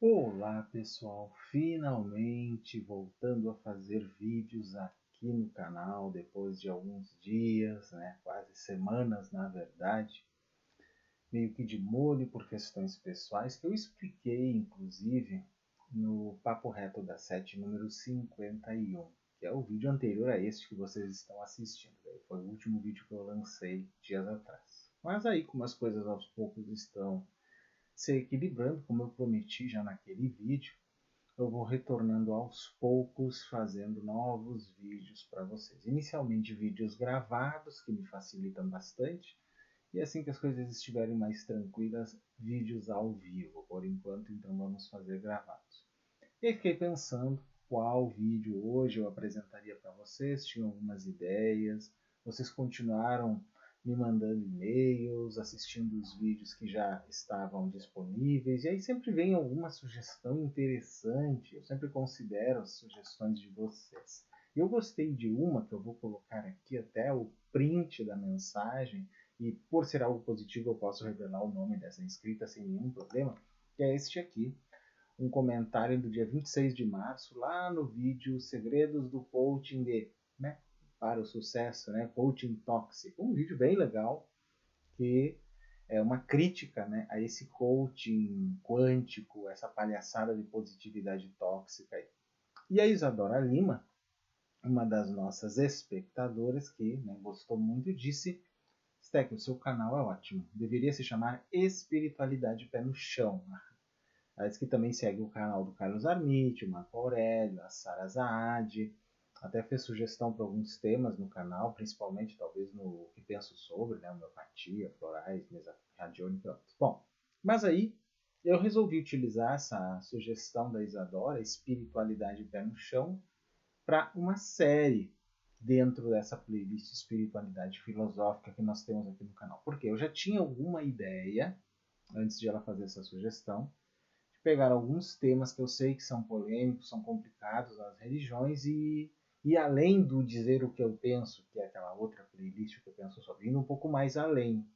Olá pessoal, finalmente voltando a fazer vídeos aqui no canal depois de alguns dias, quase semanas na verdade, meio que de molho por questões pessoais que eu expliquei inclusive no Papo Reto da Sete número 51, que é o vídeo anterior a este que vocês estão assistindo. Foi o último vídeo que eu lancei dias atrás. Mas aí como as coisas aos poucos estão se equilibrando, como eu prometi já naquele vídeo, eu vou retornando aos poucos, fazendo novos vídeos para vocês. Inicialmente vídeos gravados, que me facilitam bastante, e assim que as coisas estiverem mais tranquilas, vídeos ao vivo. Por enquanto, então vamos fazer gravados. E aí fiquei pensando qual vídeo hoje eu apresentaria para vocês, tinha algumas ideias, vocês continuaram me mandando e-mails, assistindo os vídeos que já estavam disponíveis, e aí sempre vem alguma sugestão interessante, eu sempre considero as sugestões de vocês. Eu gostei de uma que eu vou colocar aqui até o print da mensagem, e por ser algo positivo eu posso revelar o nome dessa inscrita sem nenhum problema, que é este aqui, um comentário do dia 26 de março, lá no vídeo Segredos do Coaching para o Sucesso, Coaching Tóxico. Um vídeo bem legal, que é uma crítica a esse coaching quântico, essa palhaçada de positividade tóxica. E a Isadora Lima, uma das nossas espectadoras, que gostou muito, disse: Steck, o seu canal é ótimo, deveria se chamar Espiritualidade Pé no Chão. Diz que também segue o canal do Carlos Armite, o Marco Aurélio, a Sara Zaad. Até fez sugestão para alguns temas no canal, principalmente talvez no que penso sobre, homeopatia, florais, mesa radiônica. Bom, mas aí eu resolvi utilizar essa sugestão da Isadora, Espiritualidade Pé no Chão, para uma série dentro dessa playlist Espiritualidade Filosófica que nós temos aqui no canal. Porque eu já tinha alguma ideia, antes de ela fazer essa sugestão, pegar alguns temas que eu sei que são polêmicos, são complicados nas religiões e além do dizer o que eu penso, que é aquela outra playlist que eu penso sobre, indo um pouco mais além,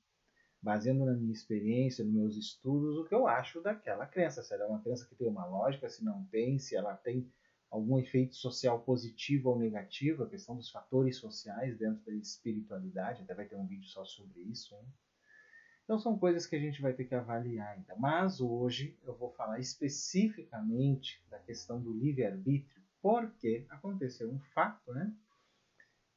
baseando na minha experiência, nos meus estudos, o que eu acho daquela crença. Se ela é uma crença que tem uma lógica, se não tem, se ela tem algum efeito social positivo ou negativo, a questão dos fatores sociais dentro da espiritualidade, até vai ter um vídeo só sobre isso, hein? Então são coisas que a gente vai ter que avaliar ainda. Mas hoje eu vou falar especificamente da questão do livre-arbítrio, porque aconteceu um fato,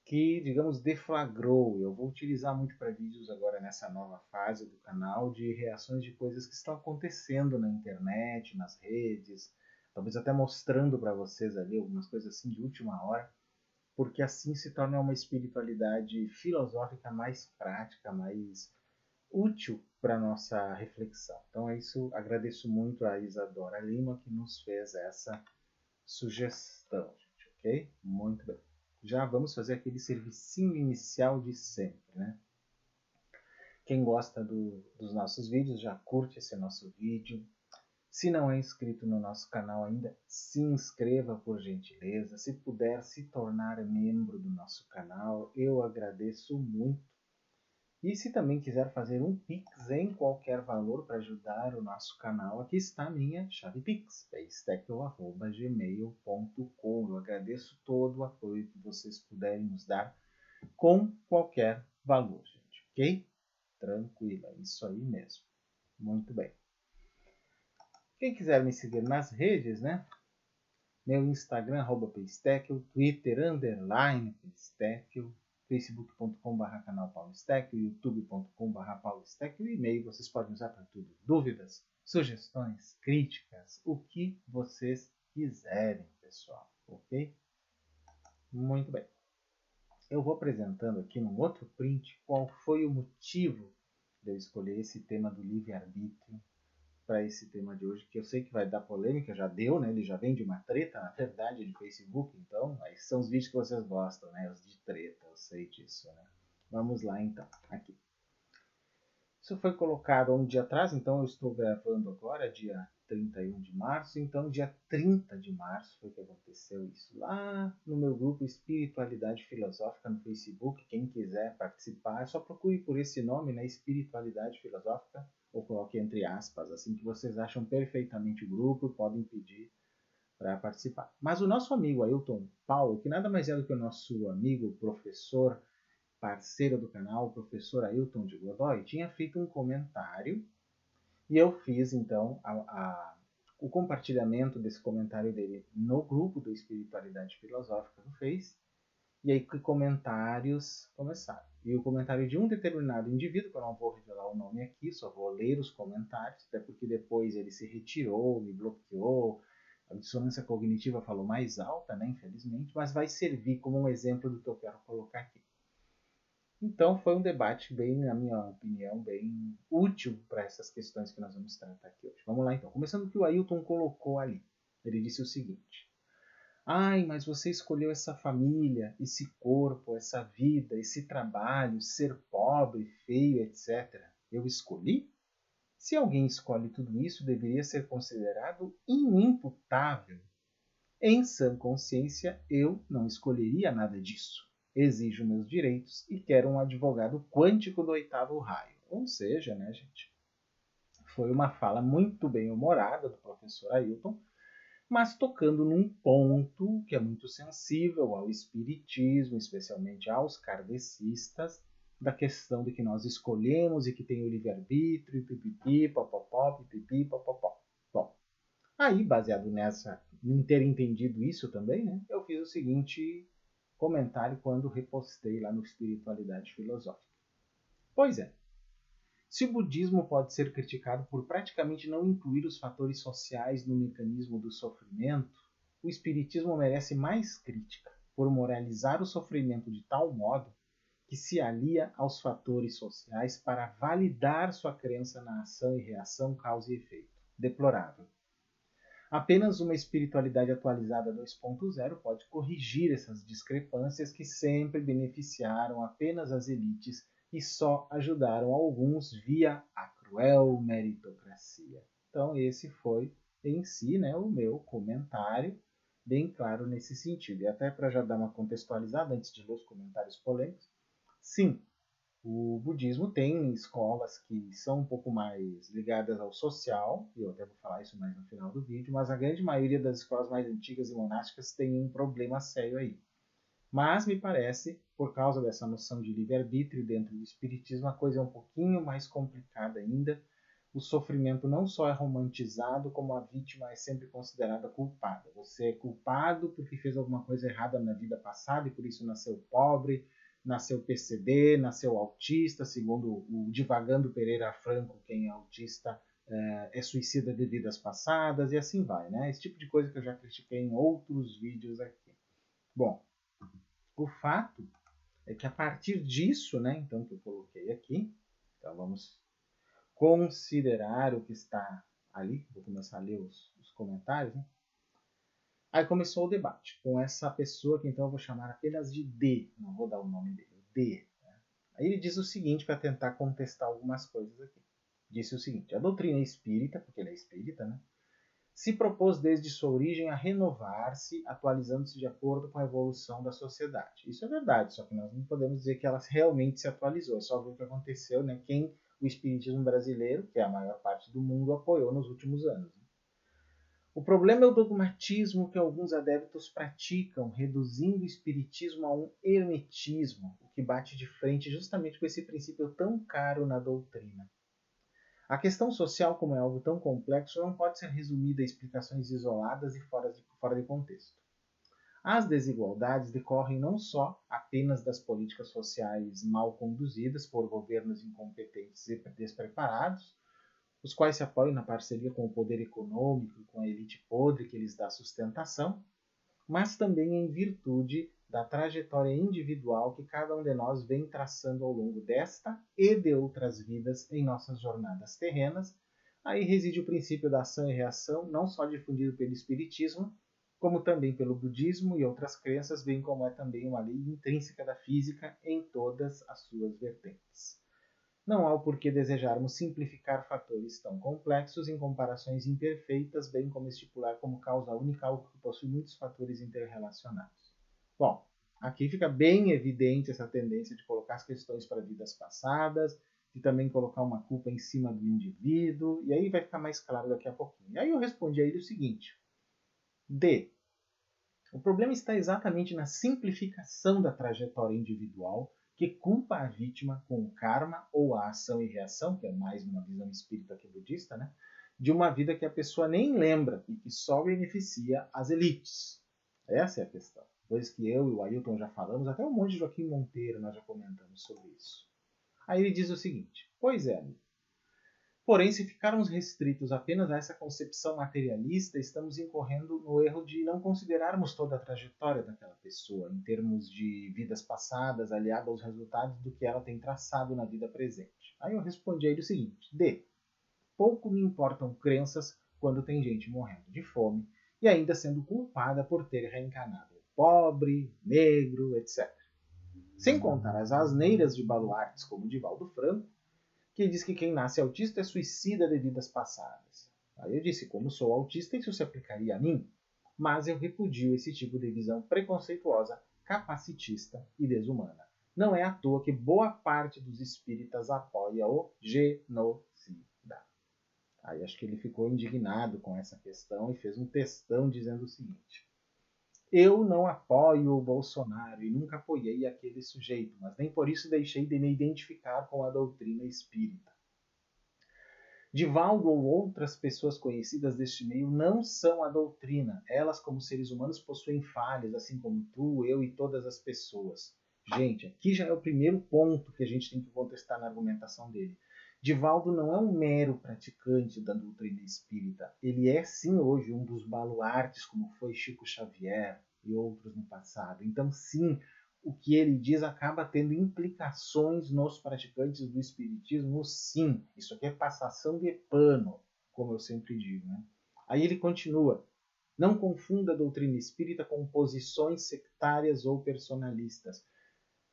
que, digamos, deflagrou. Eu vou utilizar muito para vídeos agora nessa nova fase do canal de reações de coisas que estão acontecendo na internet, nas redes, talvez até mostrando para vocês ali algumas coisas assim de última hora, porque assim se torna uma espiritualidade filosófica mais prática, mais útil para nossa reflexão. Então é isso, agradeço muito a Isadora Lima que nos fez essa sugestão, gente, ok? Muito bem. Já vamos fazer aquele servicinho inicial de sempre, Quem gosta dos nossos vídeos já curte esse nosso vídeo. Se não é inscrito no nosso canal ainda, se inscreva por gentileza. Se puder se tornar membro do nosso canal, eu agradeço muito. E se também quiser fazer um Pix em qualquer valor para ajudar o nosso canal, aqui está a minha chave Pix, paystackle@gmail.com. Eu agradeço todo o apoio que vocês puderem nos dar com qualquer valor, gente, ok? Tranquilo, é isso aí mesmo. Muito bem. Quem quiser me seguir nas redes, Meu Instagram, @paystackle, Twitter, _paystackle, facebook.com/, canal Paulo Steckel, youtube.com/, Paulo Steckel, e e-mail vocês podem usar para tudo. Dúvidas, sugestões, críticas, o que vocês quiserem, pessoal, ok? Muito bem. Eu vou apresentando aqui num outro print qual foi o motivo de eu escolher esse tema do livre-arbítrio para esse tema de hoje, que eu sei que vai dar polêmica, já deu, Ele já vem de uma treta, na verdade, de Facebook, então, aí são os vídeos que vocês gostam, Os de treta, eu sei disso, Vamos lá, então, aqui. Isso foi colocado há um dia atrás, então eu estou gravando agora, dia 31 de março, então dia 30 de março foi que aconteceu isso, lá no meu grupo Espiritualidade Filosófica no Facebook. Quem quiser participar, só procure por esse nome, Espiritualidade Filosófica, ou coloque entre aspas, assim, que vocês acham perfeitamente o grupo e podem pedir para participar. Mas o nosso amigo Ailton Paulo, que nada mais é do que o nosso amigo, professor, parceiro do canal, o professor Ailton de Godoy, tinha feito um comentário e eu fiz então o compartilhamento desse comentário dele no grupo do Espiritualidade Filosófica no Face. E aí que comentários começaram. E o comentário de um determinado indivíduo, que eu não vou revelar o nome aqui, só vou ler os comentários, até porque depois ele se retirou, me bloqueou, a dissonância cognitiva falou mais alta, né, infelizmente, mas vai servir como um exemplo do que eu quero colocar aqui. Então foi um debate bem, na minha opinião, bem útil para essas questões que nós vamos tratar aqui hoje. Vamos lá então. Começando com o que o Ailton colocou ali. Ele disse o seguinte: ai, mas você escolheu essa família, esse corpo, essa vida, esse trabalho, ser pobre, feio, etc. Eu escolhi? Se alguém escolhe tudo isso, deveria ser considerado inimputável. Em sã consciência, eu não escolheria nada disso. Exijo meus direitos e quero um advogado quântico do oitavo raio. Ou seja, né, gente? Foi uma fala muito bem humorada do professor Ailton, mas tocando num ponto que é muito sensível ao espiritismo, especialmente aos kardecistas, da questão de que nós escolhemos e que tem o livre-arbítrio, pipipi, popopó, pipipi, popopó. Bom, aí, baseado em ter entendido isso também, né, eu fiz o seguinte comentário quando repostei lá no Espiritualidade Filosófica. Pois é, se o budismo pode ser criticado por praticamente não incluir os fatores sociais no mecanismo do sofrimento, o espiritismo merece mais crítica por moralizar o sofrimento de tal modo que se alia aos fatores sociais para validar sua crença na ação e reação, causa e efeito. Deplorável. Apenas uma espiritualidade atualizada 2.0 pode corrigir essas discrepâncias que sempre beneficiaram apenas as elites e só ajudaram alguns via a cruel meritocracia. Então esse foi em si, né, o meu comentário, bem claro nesse sentido. E até para já dar uma contextualizada antes de ler os comentários polêmicos, sim, o budismo tem escolas que são um pouco mais ligadas ao social, e eu até vou falar isso mais no final do vídeo, mas a grande maioria das escolas mais antigas e monásticas tem um problema sério aí. Mas me parece, por causa dessa noção de livre-arbítrio dentro do espiritismo, a coisa é um pouquinho mais complicada ainda. O sofrimento não só é romantizado, como a vítima é sempre considerada culpada. Você é culpado porque fez alguma coisa errada na vida passada e por isso nasceu pobre, nasceu PCD, nasceu autista, segundo o Divagando Pereira Franco, quem é autista é suicida de vidas passadas, e assim vai, né? Esse tipo de coisa que eu já critiquei em outros vídeos aqui. Bom, o fato é que a partir disso, né, então que eu coloquei aqui, então vamos considerar o que está ali, vou começar a ler os comentários, né? Aí começou o debate com essa pessoa que então eu vou chamar apenas de D, não vou dar o nome dele, D. Né? Aí ele diz o seguinte para tentar contestar algumas coisas aqui. Disse o seguinte: a doutrina espírita, porque ele é espírita, né, se propôs desde sua origem a renovar-se, atualizando-se de acordo com a evolução da sociedade. Isso é verdade, só que nós não podemos dizer que ela realmente se atualizou. É só ver o que aconteceu, né? Quem o espiritismo brasileiro, que é a maior parte do mundo, apoiou nos últimos anos. O problema é o dogmatismo que alguns adeptos praticam, reduzindo o espiritismo a um hermetismo, o que bate de frente justamente com esse princípio tão caro na doutrina. A questão social, como é algo tão complexo, não pode ser resumida a explicações isoladas e fora de contexto. As desigualdades decorrem não só apenas das políticas sociais mal conduzidas por governos incompetentes e despreparados, os quais se apoiam na parceria com o poder econômico e com a elite podre que lhes dá sustentação, mas também em virtude da trajetória individual que cada um de nós vem traçando ao longo desta e de outras vidas em nossas jornadas terrenas. Aí reside o princípio da ação e reação, não só difundido pelo Espiritismo, como também pelo budismo e outras crenças, bem como é também uma lei intrínseca da física em todas as suas vertentes. Não há o porquê desejarmos simplificar fatores tão complexos em comparações imperfeitas, bem como estipular como causa única algo que possui muitos fatores interrelacionados. Bom, aqui fica bem evidente essa tendência de colocar as questões para vidas passadas de também colocar uma culpa em cima do indivíduo, e aí vai ficar mais claro daqui a pouquinho. E aí eu respondi a ele o seguinte: D. O problema está exatamente na simplificação da trajetória individual que culpa a vítima com o karma ou a ação e reação, que é mais uma visão espírita que budista, né? De uma vida que a pessoa nem lembra e que só beneficia as elites. Essa é a questão. Coisa que eu e o Ailton já falamos, até o monte de Joaquim Monteiro nós já comentamos sobre isso. Aí ele diz o seguinte: pois é, amigo. Porém, se ficarmos restritos apenas a essa concepção materialista, estamos incorrendo no erro de não considerarmos toda a trajetória daquela pessoa, em termos de vidas passadas, aliada aos resultados do que ela tem traçado na vida presente. Aí eu respondi a ele o seguinte: D. Pouco me importam crenças quando tem gente morrendo de fome e ainda sendo culpada por ter reencarnado pobre, negro, etc. Sem contar as asneiras de baluartes como Divaldo Franco, que diz que quem nasce autista é suicida de vidas passadas. Aí eu disse, como sou autista, isso se aplicaria a mim, mas eu repudio esse tipo de visão preconceituosa, capacitista e desumana. Não é à toa que boa parte dos espíritas apoia o genocida. Aí acho que ele ficou indignado com essa questão e fez um textão dizendo o seguinte: eu não apoio o Bolsonaro e nunca apoiei aquele sujeito, mas nem por isso deixei de me identificar com a doutrina espírita. Divaldo ou outras pessoas conhecidas deste meio não são a doutrina. Elas, como seres humanos, possuem falhas, assim como tu, eu e todas as pessoas. Gente, aqui já é o primeiro ponto que a gente tem que contestar na argumentação dele. Divaldo não é um mero praticante da doutrina espírita. Ele é, sim, hoje um dos baluartes, como foi Chico Xavier e outros no passado. Então, sim, o que ele diz acaba tendo implicações nos praticantes do espiritismo, sim. Isso aqui é passação de pano, como eu sempre digo, né? Aí ele continua: não confunda a doutrina espírita com posições sectárias ou personalistas.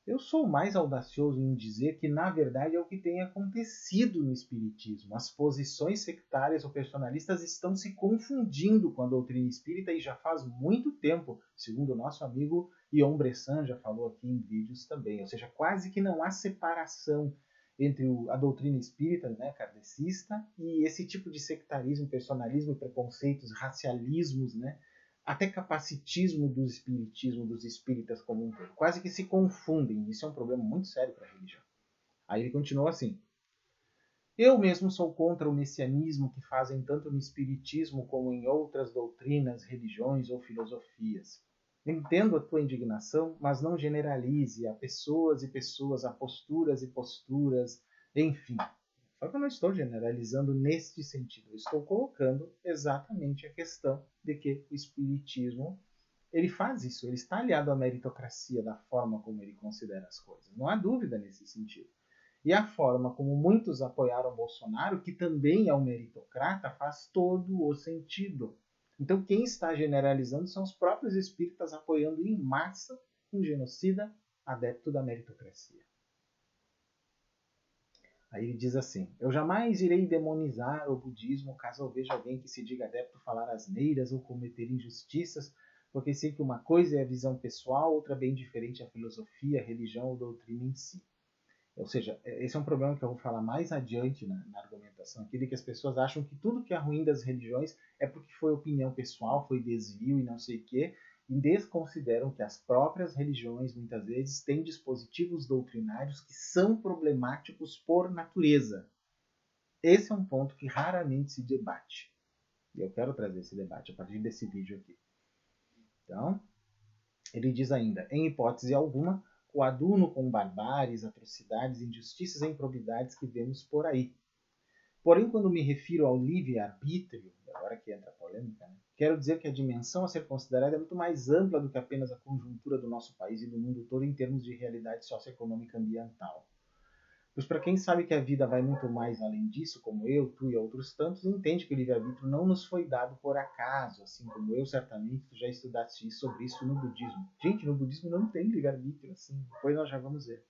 Eu sou mais audacioso em dizer que, na verdade, é o que tem acontecido no espiritismo. As posições sectárias ou personalistas estão se confundindo com a doutrina espírita e já faz muito tempo, segundo o nosso amigo Ion Bressan já falou aqui em vídeos também. Ou seja, quase que não há separação entre a doutrina espírita, né, kardecista, e esse tipo de sectarismo, personalismo, preconceitos, racialismos, né, até capacitismo do espiritismo, dos espíritas como um todo. Quase que se confundem. Isso é um problema muito sério para a religião. Aí ele continua assim: eu mesmo sou contra o messianismo que fazem tanto no espiritismo como em outras doutrinas, religiões ou filosofias. Entendo a tua indignação, mas não generalize a pessoas e pessoas, a posturas e posturas, enfim. Só que eu não estou generalizando neste sentido. Eu estou colocando exatamente a questão de que o espiritismo ele faz isso. Ele está aliado à meritocracia da forma como ele considera as coisas. Não há dúvida nesse sentido. E a forma como muitos apoiaram Bolsonaro, que também é um meritocrata, faz todo o sentido. Então, quem está generalizando são os próprios espíritas apoiando em massa um genocida adepto da meritocracia. Aí ele diz assim: eu jamais irei demonizar o budismo caso eu veja alguém que se diga adepto falar asneiras ou cometer injustiças, porque sei que uma coisa é a visão pessoal, outra bem diferente é a filosofia, a religião ou doutrina em si. Ou seja, esse é um problema que eu vou falar mais adiante na argumentação aqui, de que as pessoas acham que tudo que é ruim das religiões é porque foi opinião pessoal, foi desvio e não sei o quê, e desconsideram que as próprias religiões, muitas vezes, têm dispositivos doutrinários que são problemáticos por natureza. Esse é um ponto que raramente se debate. E eu quero trazer esse debate a partir desse vídeo aqui. Então, ele diz ainda: em hipótese alguma, coaduno com barbáries, atrocidades, injustiças e improbidades que vemos por aí. Porém, quando me refiro ao livre-arbítrio, agora que entra a polêmica, né, quero dizer que a dimensão a ser considerada é muito mais ampla do que apenas a conjuntura do nosso país e do mundo todo em termos de realidade socioeconômica e ambiental. Pois para quem sabe que a vida vai muito mais além disso, como eu, tu e outros tantos, entende que o livre-arbítrio não nos foi dado por acaso, assim como eu certamente tu já estudaste sobre isso no budismo. Gente, no budismo não tem livre-arbítrio assim, depois nós já vamos ver.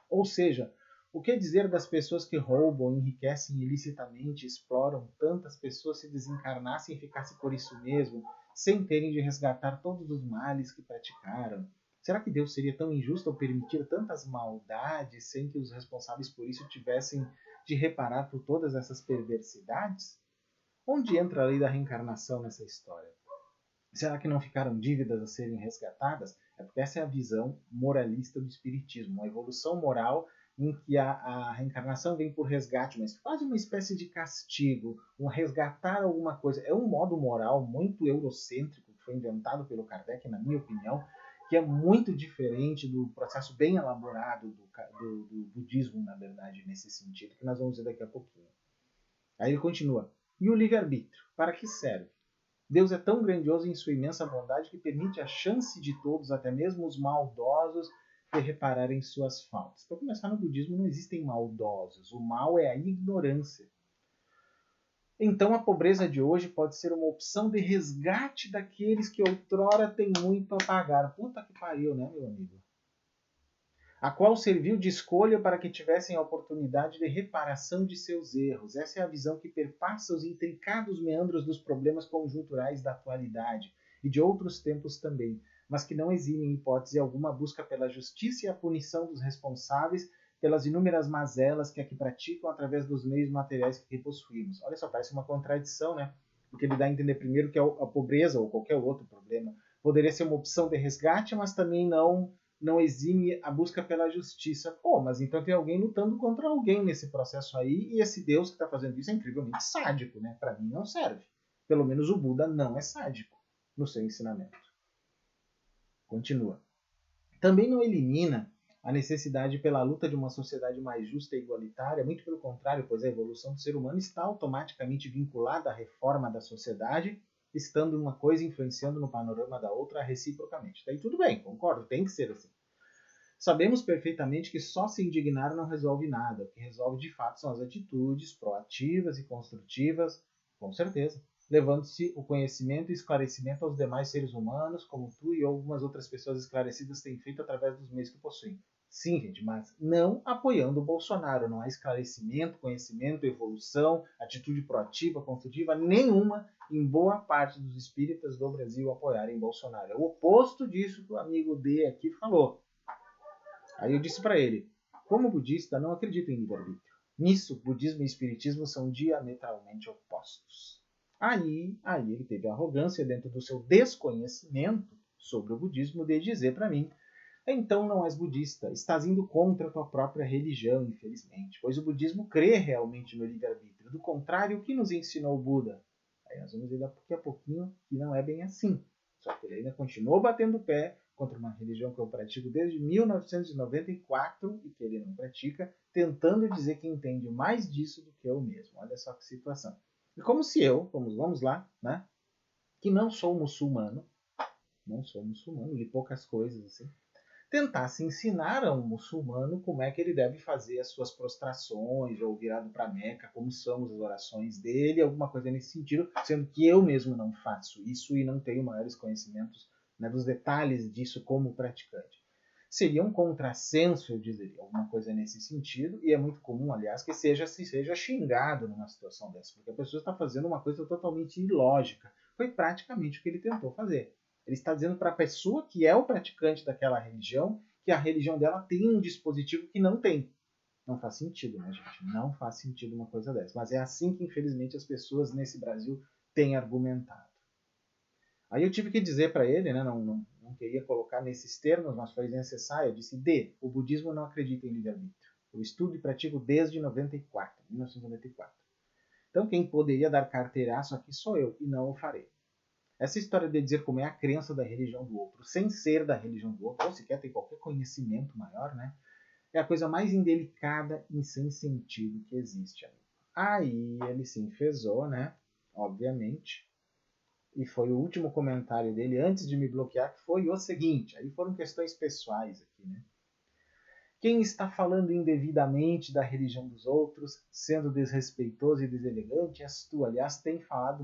Ou seja, o que dizer das pessoas que roubam, enriquecem ilicitamente, exploram tantas pessoas se desencarnassem e ficassem por isso mesmo, sem terem de resgatar todos os males que praticaram? Será que Deus seria tão injusto ao permitir tantas maldades sem que os responsáveis por isso tivessem de reparar por todas essas perversidades? Onde entra a lei da reencarnação nessa história? Será que não ficaram dívidas a serem resgatadas? É porque essa é a visão moralista do Espiritismo, uma evolução moral em que a reencarnação vem por resgate, mas quase uma espécie de castigo, um resgatar alguma coisa. É um modo moral muito eurocêntrico que foi inventado pelo Kardec, na minha opinião, que é muito diferente do processo bem elaborado do budismo, na verdade, nesse sentido, que nós vamos ver daqui a pouquinho. Aí ele continua. E o livre-arbítrio? Para que serve? Deus é tão grandioso em sua imensa bondade que permite a chance de todos, até mesmo os maldosos, de repararem suas faltas. Para começar, no budismo não existem maldosos. O mal é a ignorância. Então a pobreza de hoje pode ser uma opção de resgate daqueles que outrora têm muito a pagar. Puta que pariu, né, meu amigo? A qual serviu de escolha para que tivessem a oportunidade de reparação de seus erros. Essa é a visão que perpassa os intricados meandros dos problemas conjunturais da atualidade e de outros tempos também, mas que não exime em hipótese alguma a busca pela justiça e a punição dos responsáveis pelas inúmeras mazelas que aqui praticam através dos meios materiais que possuímos. Olha só, parece uma contradição, né? Porque ele dá a entender primeiro que a pobreza ou qualquer outro problema poderia ser uma opção de resgate, mas também não exime a busca pela justiça. Pô, mas então tem alguém lutando contra alguém nesse processo aí, e esse Deus que está fazendo isso é incrivelmente sádico, né? Para mim não serve. Pelo menos o Buda não é sádico no seu ensinamento. Continua. Também não elimina a necessidade pela luta de uma sociedade mais justa e igualitária, muito pelo contrário, pois a evolução do ser humano está automaticamente vinculada à reforma da sociedade, estando uma coisa influenciando no panorama da outra reciprocamente. Daí tudo bem, concordo, tem que ser assim. Sabemos perfeitamente que só se indignar não resolve nada. O que resolve de fato são as atitudes proativas e construtivas, com certeza, levando-se o conhecimento e esclarecimento aos demais seres humanos, como tu e algumas outras pessoas esclarecidas têm feito através dos meios que possuem. Sim, gente, mas não apoiando o Bolsonaro. Não há esclarecimento, conhecimento, evolução, atitude proativa, construtiva, nenhuma em boa parte dos espíritas do Brasil apoiarem Bolsonaro. É o oposto disso que o amigo D aqui falou. Aí eu disse para ele, como budista, não acredito em livre-arbítrio. Nisso, budismo e espiritismo são diametralmente opostos. Aí ele teve a arrogância dentro do seu desconhecimento sobre o budismo de dizer para mim, então não és budista, estás indo contra a tua própria religião, infelizmente, pois o budismo crê realmente no livre-arbítrio. Do contrário, o que nos ensinou o Buda? Aí nós vamos ver daqui a pouquinho que não é bem assim. Só que ele ainda continuou batendo o pé contra uma religião que eu pratico desde 1994 e que ele não pratica, tentando dizer que entende mais disso do que eu mesmo. Olha só que situação. E como se eu, vamos lá, né, que não sou muçulmano, li poucas coisas assim, tentasse ensinar a um muçulmano como é que ele deve fazer as suas prostrações, ou virado para Meca, como são as orações dele, alguma coisa nesse sentido, sendo que eu mesmo não faço isso e não tenho maiores conhecimentos, né, dos detalhes disso como praticante. Seria um contrassenso, eu dizeria, alguma coisa nesse sentido, e é muito comum, aliás, que seja xingado numa situação dessa, porque a pessoa está fazendo uma coisa totalmente ilógica. Foi praticamente o que ele tentou fazer. Ele está dizendo para a pessoa que é o praticante daquela religião que a religião dela tem um dispositivo que não tem. Não faz sentido, né, gente? Não faz sentido uma coisa dessa. Mas é assim que, infelizmente, as pessoas nesse Brasil têm argumentado. Aí eu tive que dizer para ele, né, não queria colocar nesses termos, mas foi necessário. Eu disse, o budismo não acredita em livre-arbítrio. Eu estudo e pratico desde 1994. Então quem poderia dar carteiraço aqui sou eu, e não o farei. Essa história de dizer como é a crença da religião do outro, sem ser da religião do outro, ou sequer ter qualquer conhecimento maior, né, é a coisa mais indelicada e sem sentido que existe. Amigo. Aí ele se enfezou, né, obviamente, e foi o último comentário dele antes de me bloquear, que foi o seguinte, aí foram questões pessoais aqui, né. Quem está falando indevidamente da religião dos outros, sendo desrespeitoso e deselegante, és tu. Aliás, tem falado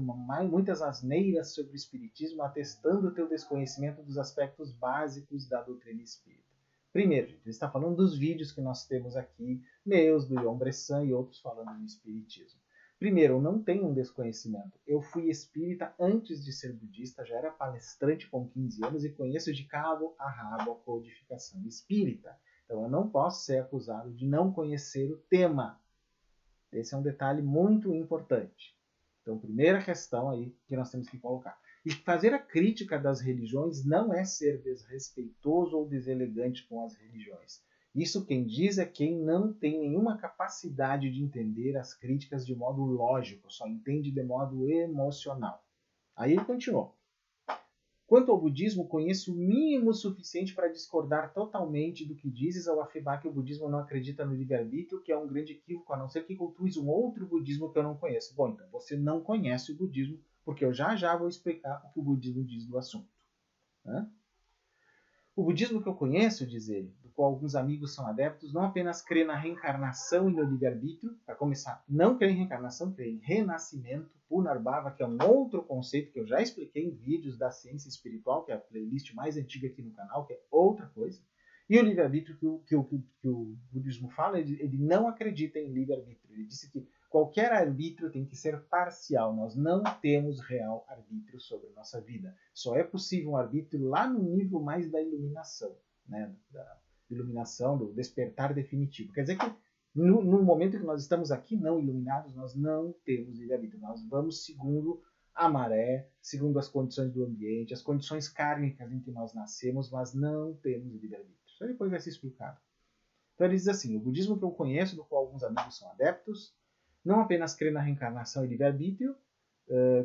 muitas asneiras sobre o espiritismo, atestando o teu desconhecimento dos aspectos básicos da doutrina espírita. Primeiro, gente, ele está falando dos vídeos que nós temos aqui, meus, do Ion Bressan e outros falando do espiritismo. Primeiro, eu não tenho um desconhecimento. Eu fui espírita antes de ser budista, já era palestrante com 15 anos e conheço de cabo a rabo a codificação espírita. Então eu não posso ser acusado de não conhecer o tema. Esse é um detalhe muito importante. Então, primeira questão aí que nós temos que colocar. E fazer a crítica das religiões não é ser desrespeitoso ou deselegante com as religiões. Isso quem diz é quem não tem nenhuma capacidade de entender as críticas de modo lógico, só entende de modo emocional. Aí ele continuou. Quanto ao budismo, conheço o mínimo suficiente para discordar totalmente do que dizes ao afirmar que o budismo não acredita no livre-arbítrio, que é um grande equívoco, a não ser que cultues um outro budismo que eu não conheço. Bom, então você não conhece o budismo, porque eu já vou explicar o que o budismo diz do assunto. Né? O budismo que eu conheço, diz ele, do qual alguns amigos são adeptos, não apenas crê na reencarnação e no livre-arbítrio, para começar, não crê em reencarnação, crê em renascimento, Punarbhava, que é um outro conceito que eu já expliquei em vídeos da ciência espiritual, que é a playlist mais antiga aqui no canal, que é outra coisa. E o livre-arbítrio que o budismo fala, ele não acredita em livre-arbítrio. Ele disse que qualquer arbítrio tem que ser parcial. Nós não temos real arbítrio sobre a nossa vida. Só é possível um arbítrio lá no nível mais da iluminação, né? Da iluminação, do despertar definitivo. Quer dizer que no momento que nós estamos aqui não iluminados, nós não temos livre-arbítrio. Nós vamos segundo a maré, segundo as condições do ambiente, as condições kármicas em que nós nascemos, mas não temos livre-arbítrio. Isso depois vai ser explicado. Então ele diz assim, o budismo que eu conheço, do qual alguns amigos são adeptos, não apenas crê na reencarnação e livre-arbítrio,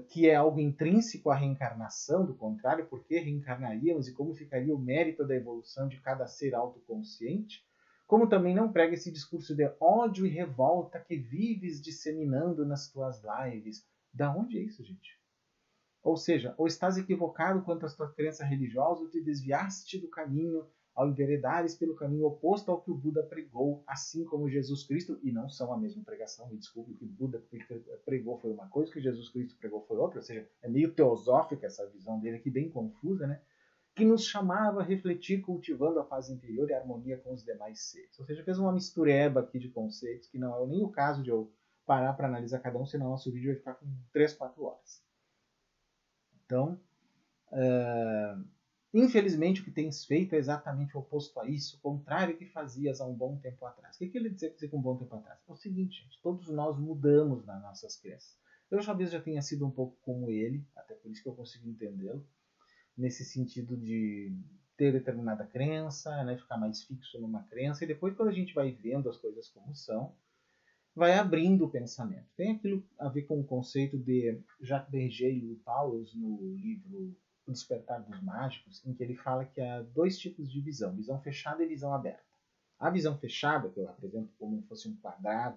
que é algo intrínseco à reencarnação, do contrário, por que reencarnaríamos e como ficaria o mérito da evolução de cada ser autoconsciente, como também não prega esse discurso de ódio e revolta que vives disseminando nas tuas lives. Da onde é isso, gente? Ou seja, ou estás equivocado quanto às tuas crenças religiosas, ou te desviaste do caminho ao enveredares pelo caminho oposto ao que o Buda pregou, assim como Jesus Cristo, e não são a mesma pregação, me desculpe, o que o Buda pregou foi uma coisa, o que Jesus Cristo pregou foi outra, ou seja, é meio teosófica essa visão dele aqui, bem confusa, né? Que nos chamava a refletir cultivando a paz interior e a harmonia com os demais seres. Ou seja, fez uma mistureba aqui de conceitos, que não é nem o caso de eu parar para analisar cada um, senão nosso vídeo vai ficar com 3, 4 horas. Então, infelizmente, o que tens feito é exatamente o oposto a isso, o contrário do que fazias há um bom tempo atrás. O que ele dizer com um bom tempo atrás? É o seguinte, gente, todos nós mudamos nas nossas crenças. Eu talvez já tenha sido um pouco como ele, até por isso que eu consigo entendê-lo, nesse sentido de ter determinada crença, né, ficar mais fixo numa crença, e depois quando a gente vai vendo as coisas como são, vai abrindo o pensamento. Tem aquilo a ver com o conceito de Jacques Berger e Lou Pauwels no livro O Despertar dos Mágicos, em que ele fala que há 2 tipos de visão, visão fechada e visão aberta. A visão fechada, que eu apresento como se fosse um quadrado,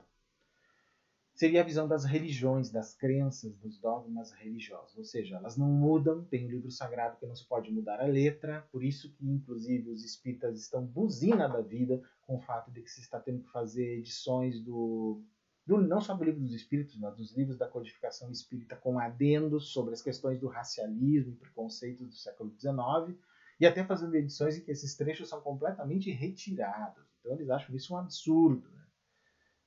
seria a visão das religiões, das crenças, dos dogmas religiosos. Ou seja, elas não mudam, tem um livro sagrado que não se pode mudar a letra, por isso que, inclusive, os espíritas estão buzina da vida com o fato de que se está tendo que fazer edições não só do livro dos espíritos, mas dos livros da codificação espírita com adendos sobre as questões do racialismo e preconceitos do século XIX, e até fazendo edições em que esses trechos são completamente retirados. Então eles acham isso um absurdo, né?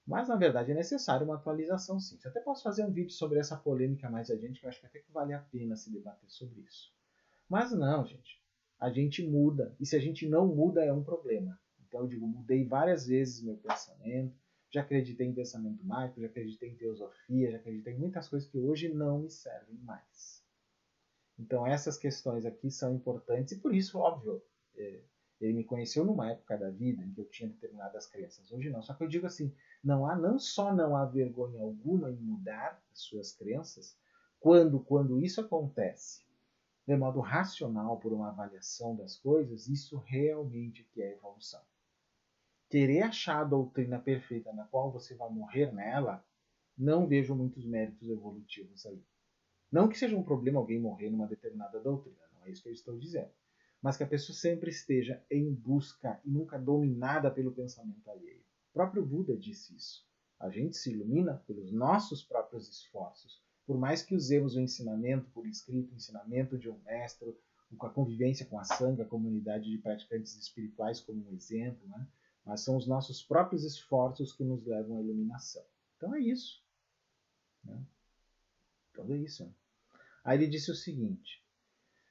Mas, na verdade, é necessário uma atualização, sim. Eu até posso fazer um vídeo sobre essa polêmica mais adiante, que eu acho que até que vale a pena se debater sobre isso. Mas não, gente. A gente muda. E se a gente não muda, é um problema. Então, eu digo, mudei várias vezes meu pensamento. Já acreditei em pensamento mágico, já acreditei em teosofia, já acreditei em muitas coisas que hoje não me servem mais. Então, essas questões aqui são importantes e, por isso, óbvio, ele me conheceu numa época da vida em que eu tinha determinadas crenças. Hoje não. Só que eu digo assim, não só não há vergonha alguma em mudar as suas crenças, quando isso acontece de modo racional, por uma avaliação das coisas, isso realmente que é evolução. Querer achar a doutrina perfeita na qual você vai morrer nela, não vejo muitos méritos evolutivos aí. Não que seja um problema alguém morrer numa determinada doutrina, não é isso que eu estou dizendo. Mas que a pessoa sempre esteja em busca e nunca dominada pelo pensamento alheio. O próprio Buda disse isso. A gente se ilumina pelos nossos próprios esforços. Por mais que usemos o ensinamento por escrito, o ensinamento de um mestre, a convivência com a Sangha, a comunidade de praticantes espirituais como um exemplo, né? Mas são os nossos próprios esforços que nos levam à iluminação. Então é isso. né? Tudo isso. Aí ele disse o seguinte: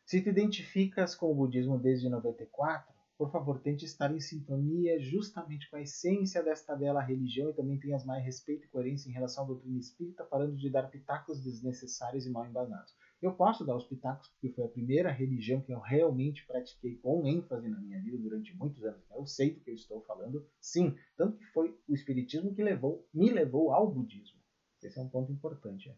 se te identificas com o budismo desde 94, por favor, tente estar em sintonia justamente com a essência desta bela religião e também tenhas mais respeito e coerência em relação à doutrina espírita, parando de dar pitacos desnecessários e mal embasados. Eu posso dar os pitacos porque foi a primeira religião que eu realmente pratiquei com ênfase na minha vida durante muitos anos. Eu sei do que eu estou falando, sim. Tanto que foi o espiritismo que me levou ao budismo. Esse é um ponto importante.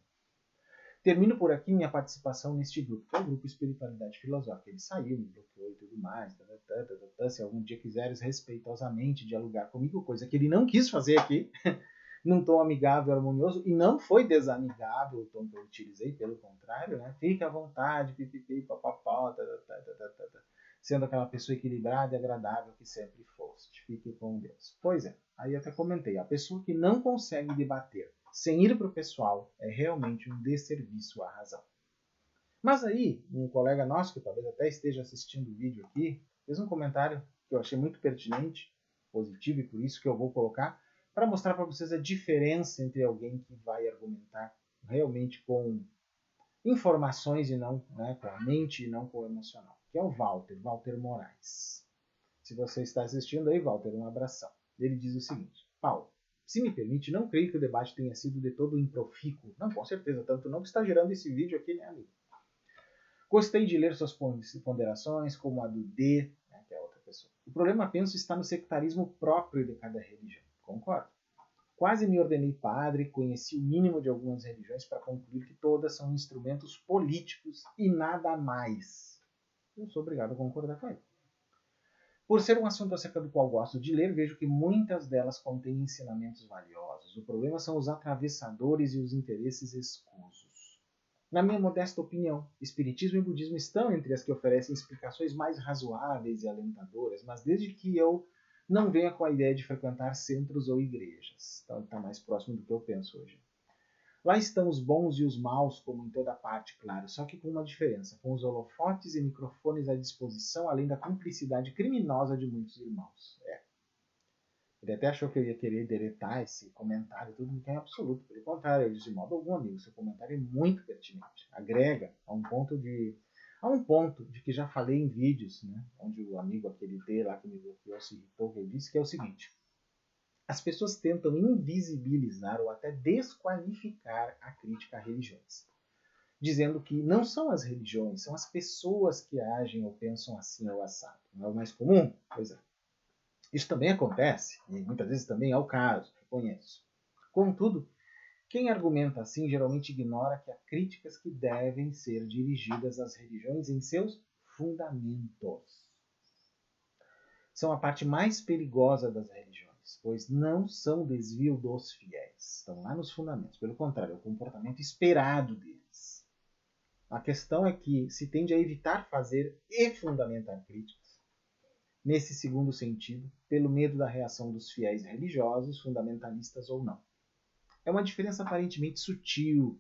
Termino por aqui minha participação neste grupo, que é o grupo Espiritualidade Filosófica. Ele saiu, me bloqueou e tudo mais. Se algum dia quiseres respeitosamente dialogar comigo, coisa que ele não quis fazer aqui, num tom amigável e harmonioso, e não foi desamigável o tom que eu utilizei, pelo contrário, né? Fique à vontade, pipipi, papapá, sendo aquela pessoa equilibrada e agradável que sempre foste. Fique com Deus. Pois é, aí até comentei, a pessoa que não consegue debater sem ir para o pessoal é realmente um desserviço à razão. Mas aí, um colega nosso, que talvez até esteja assistindo o vídeo aqui, fez um comentário que eu achei muito pertinente, positivo, e por isso que eu vou colocar, para mostrar para vocês a diferença entre alguém que vai argumentar realmente com informações e não, né, com a mente e não com o emocional, que é o Walter Moraes. Se você está assistindo aí, Walter, um abração. Ele diz o seguinte: Paulo, se me permite, não creio que o debate tenha sido de todo improfícuo. Não, com certeza, tanto não que está gerando esse vídeo aqui, né, amigo? Gostei de ler suas ponderações, como a do D, né, que é outra pessoa. O problema, penso, está no sectarismo próprio de cada religião. Concordo. Quase me ordenei padre, conheci o mínimo de algumas religiões para concluir que todas são instrumentos políticos e nada mais. Eu sou obrigado a concordar com ele. Por ser um assunto acerca do qual gosto de ler, vejo que muitas delas contêm ensinamentos valiosos. O problema são os atravessadores e os interesses escusos. Na minha modesta opinião, Espiritismo e Budismo estão entre as que oferecem explicações mais razoáveis e alentadoras, mas desde que eu não venha com a ideia de frequentar centros ou igrejas. Então está mais próximo do que eu penso hoje. Lá estão os bons e os maus, como em toda parte, claro, só que com uma diferença, com os holofotes e microfones à disposição, além da cumplicidade criminosa de muitos irmãos. Ele até achou que eu ia querer deletar esse comentário, tudo que é absoluto. Pelo contrário, eu disse de modo algum, amigo, seu comentário é muito pertinente. Agrega a um ponto de que já falei em vídeos, né, onde o amigo aquele D lá que me bloqueou se irritou, que ele disse que é o seguinte: as pessoas tentam invisibilizar ou até desqualificar a crítica a religiões, dizendo que não são as religiões, são as pessoas que agem ou pensam assim ou assado. Não é o mais comum? Pois é. Isso também acontece, e muitas vezes também é o caso, reconheço. Contudo, quem argumenta assim geralmente ignora que há críticas que devem ser dirigidas às religiões em seus fundamentos. São a parte mais perigosa das religiões, pois não são desvio dos fiéis. Estão lá nos fundamentos. Pelo contrário, é o comportamento esperado deles. A questão é que se tende a evitar fazer e fundamentar críticas, nesse segundo sentido, pelo medo da reação dos fiéis religiosos, fundamentalistas ou não. É uma diferença aparentemente sutil,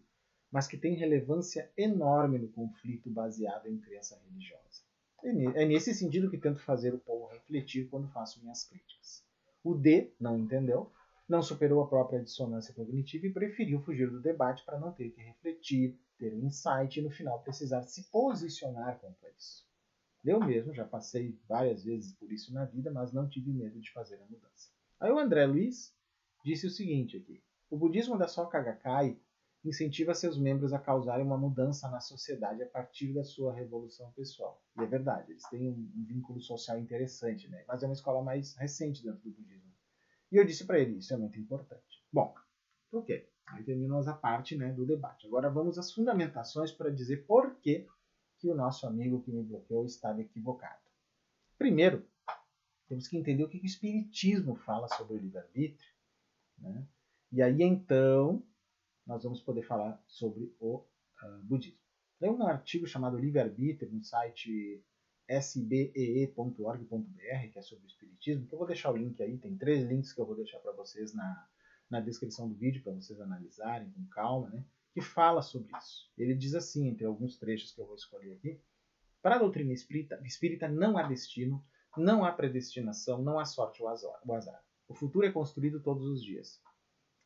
mas que tem relevância enorme no conflito baseado em crença religiosa. É nesse sentido que tento fazer o povo refletir quando faço minhas críticas. O D não entendeu, não superou a própria dissonância cognitiva e preferiu fugir do debate para não ter que refletir, ter um insight e no final precisar se posicionar quanto a isso. Eu mesmo já passei várias vezes por isso na vida, mas não tive medo de fazer a mudança. Aí o André Luiz disse o seguinte aqui: o budismo da Soka Gakkai incentiva seus membros a causarem uma mudança na sociedade a partir da sua revolução pessoal. E é verdade, eles têm um vínculo social interessante, né? Mas é uma escola mais recente dentro do budismo. E eu disse para ele, isso é muito importante. Bom, ok. Aí terminamos a parte, né, do debate. Agora vamos às fundamentações para dizer por que o nosso amigo que me bloqueou estava equivocado. Primeiro, temos que entender o que o Espiritismo fala sobre o livre-arbítrio, né? E aí então nós vamos poder falar sobre o budismo. Tem um artigo chamado Livre-Arbítrio no site sbee.org.br, que é sobre o Espiritismo, que eu vou deixar o link aí, tem 3 links que eu vou deixar para vocês na descrição do vídeo, para vocês analisarem com calma, né? Que fala sobre isso. Ele diz assim, entre alguns trechos que eu vou escolher aqui: para a doutrina espírita não há destino, não há predestinação, não há sorte ou azar. O futuro é construído todos os dias.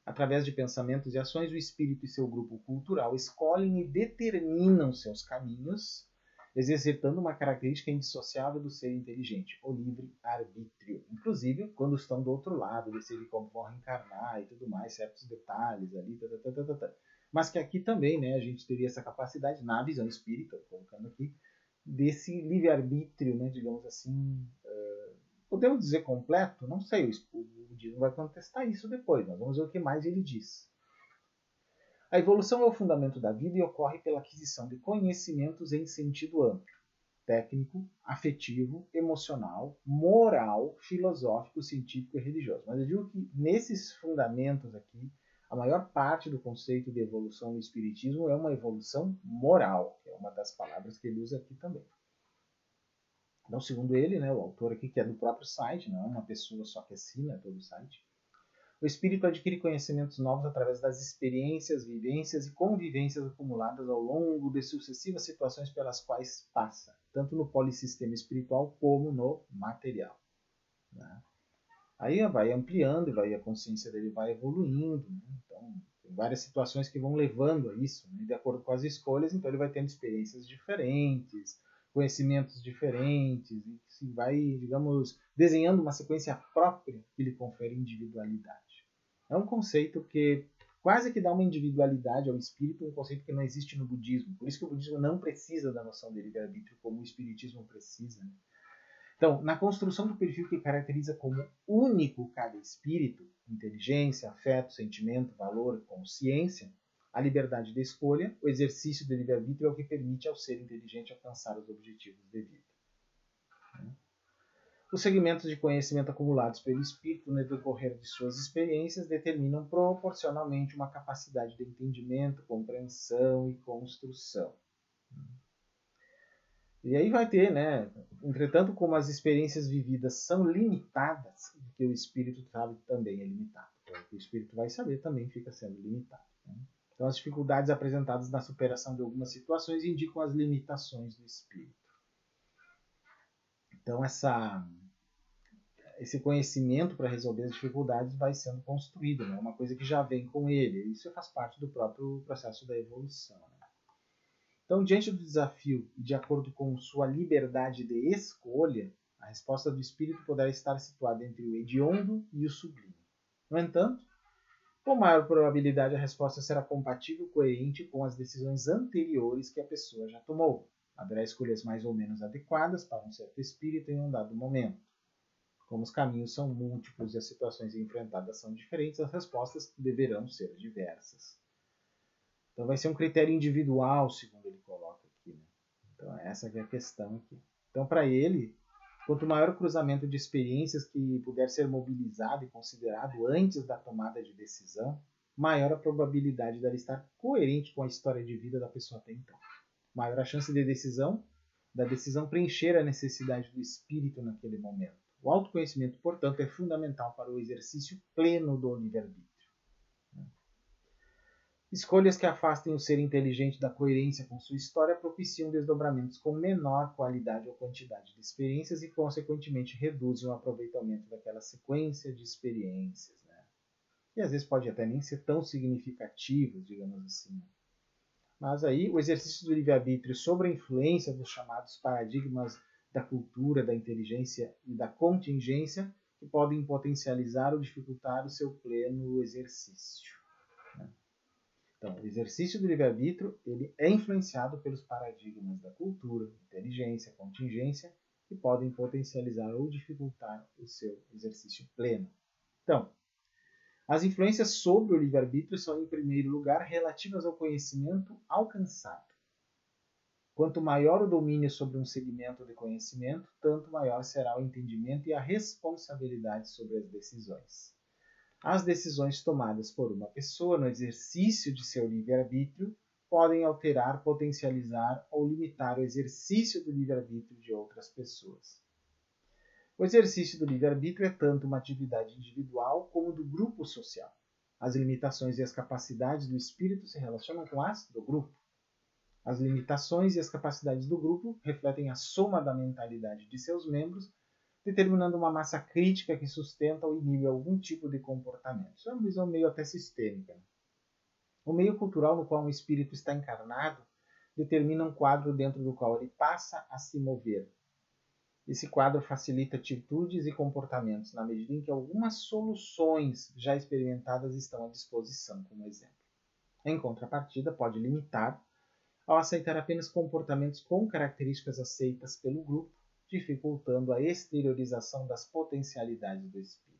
Através de pensamentos e ações, o espírito e seu grupo cultural escolhem e determinam seus caminhos, exercitando uma característica indissociável do ser inteligente, o livre-arbítrio. Inclusive, quando estão do outro lado, decidir como vão reencarnar e tudo mais, certos detalhes ali, mas que aqui também, né, a gente teria essa capacidade, na visão espírita, colocando aqui, desse livre-arbítrio, né, digamos assim, podemos dizer completo? Não sei, o budismo vai contestar isso depois, mas vamos ver o que mais ele diz. A evolução é o fundamento da vida e ocorre pela aquisição de conhecimentos em sentido amplo, técnico, afetivo, emocional, moral, filosófico, científico e religioso. Mas eu digo que nesses fundamentos aqui, a maior parte do conceito de evolução no espiritismo é uma evolução moral, que é uma das palavras que ele usa aqui também. Então, segundo ele, né, o autor aqui, que é do próprio site, não é uma pessoa só que assina todo o site, o espírito adquire conhecimentos novos através das experiências, vivências e convivências acumuladas ao longo de sucessivas situações pelas quais passa, tanto no polissistema espiritual como no material. Né? Aí vai ampliando, a consciência dele vai evoluindo. Né? Então, tem várias situações que vão levando a isso, né? De acordo com as escolhas, então ele vai tendo experiências diferentes, conhecimentos diferentes, e se vai, digamos, desenhando uma sequência própria que lhe confere individualidade. É um conceito que quase que dá uma individualidade ao espírito, um conceito que não existe no budismo. Por isso que o budismo não precisa da noção de livre-arbítrio como o espiritismo precisa. Né? Então, na construção do perfil que caracteriza como único cada espírito, inteligência, afeto, sentimento, valor, consciência, a liberdade de escolha, o exercício do livre-arbítrio é o que permite ao ser inteligente alcançar os objetivos de vida. Os segmentos de conhecimento acumulados pelo espírito no decorrer de suas experiências determinam proporcionalmente uma capacidade de entendimento, compreensão e construção. E aí vai ter, né? Entretanto, como as experiências vividas são limitadas, porque o espírito sabe também é limitado. Então, o que o espírito vai saber também fica sendo limitado. Né? Então, as dificuldades apresentadas na superação de algumas situações indicam as limitações do espírito. Então, esse conhecimento para resolver as dificuldades vai sendo construído, né? Uma coisa que já vem com ele. Isso faz parte do próprio processo da evolução. Né? Então, diante do desafio e de acordo com sua liberdade de escolha, a resposta do espírito poderá estar situada entre o hediondo e o sublime. No entanto, com maior probabilidade a resposta será compatível e coerente com as decisões anteriores que a pessoa já tomou. Haverá escolhas mais ou menos adequadas para um certo espírito em um dado momento. Como os caminhos são múltiplos e as situações enfrentadas são diferentes, as respostas deverão ser diversas. Então vai ser um critério individual, segundo ele coloca aqui. Né? Então essa é a questão aqui. Então para ele, quanto maior o cruzamento de experiências que puder ser mobilizado e considerado antes da tomada de decisão, maior a probabilidade dela estar coerente com a história de vida da pessoa até então. Maior a chance de da decisão preencher a necessidade do espírito naquele momento. O autoconhecimento, portanto, é fundamental para o exercício pleno do livre-arbítrio. Escolhas que afastem o ser inteligente da coerência com sua história propiciam desdobramentos com menor qualidade ou quantidade de experiências e, consequentemente, reduzem o aproveitamento daquela sequência de experiências. Né? E às vezes pode até nem ser tão significativas, digamos assim. Mas aí o exercício do livre-arbítrio sobre a influência dos chamados paradigmas da cultura, da inteligência e da contingência que podem potencializar ou dificultar o seu pleno exercício. Né? Então, o exercício do livre-arbítrio ele é influenciado pelos paradigmas da cultura, inteligência, contingência, que podem potencializar ou dificultar o seu exercício pleno. Então, as influências sobre o livre-arbítrio são, em primeiro lugar, relativas ao conhecimento alcançado. Quanto maior o domínio sobre um segmento de conhecimento, tanto maior será o entendimento e a responsabilidade sobre as decisões. As decisões tomadas por uma pessoa no exercício de seu livre-arbítrio podem alterar, potencializar ou limitar o exercício do livre-arbítrio de outras pessoas. O exercício do livre-arbítrio é tanto uma atividade individual como do grupo social. As limitações e as capacidades do espírito se relacionam com as do grupo. As limitações e as capacidades do grupo refletem a soma da mentalidade de seus membros, determinando uma massa crítica que sustenta ou inibe algum tipo de comportamento. Isso é uma visão meio até sistêmica. O meio cultural no qual um espírito está encarnado determina um quadro dentro do qual ele passa a se mover. Esse quadro facilita atitudes e comportamentos na medida em que algumas soluções já experimentadas estão à disposição, como exemplo. Em contrapartida, pode limitar ao aceitar apenas comportamentos com características aceitas pelo grupo, dificultando a exteriorização das potencialidades do espírito.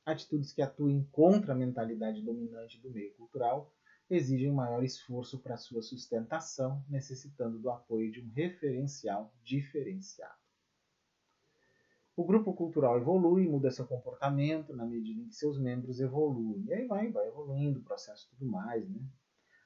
Atitudes que atuem contra a mentalidade dominante do meio cultural exigem maior esforço para sua sustentação, necessitando do apoio de um referencial diferenciado. O grupo cultural evolui, muda seu comportamento na medida em que seus membros evoluem. E aí vai evoluindo o processo e tudo mais, né?